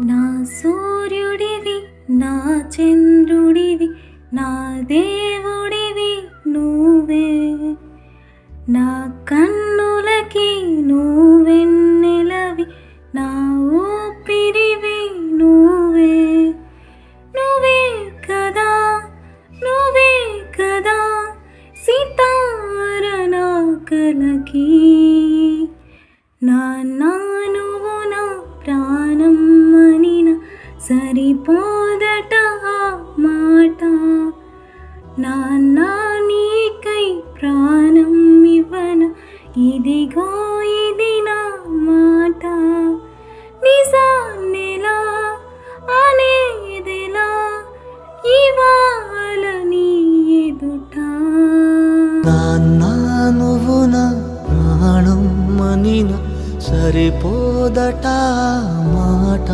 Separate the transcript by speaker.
Speaker 1: నా సూర్యుడివి, నా చంద్రుడివి, నా దేవుడివి నువ్వే. నా కన్నులకి నువ్వెన్నెలవి, నా ఊపిరివి నువ్వే. నువ్వే కదా, నువ్వే కదా సితార నా కలకి. నాన్నా నువ్వు నా ప్రాణం అనిన సరిపోదట ఆ మాట. నాన్నా నీకై ప్రాణం ఇవ్వన, ఇదిగో ఇది నా మాట. నిజాన్నెలా అనేదెలా ఇవాళ నీ ఎదుట.
Speaker 2: నాన్నా నువ్వు నా ప్రాణం అనిన సరిపోదట మాట.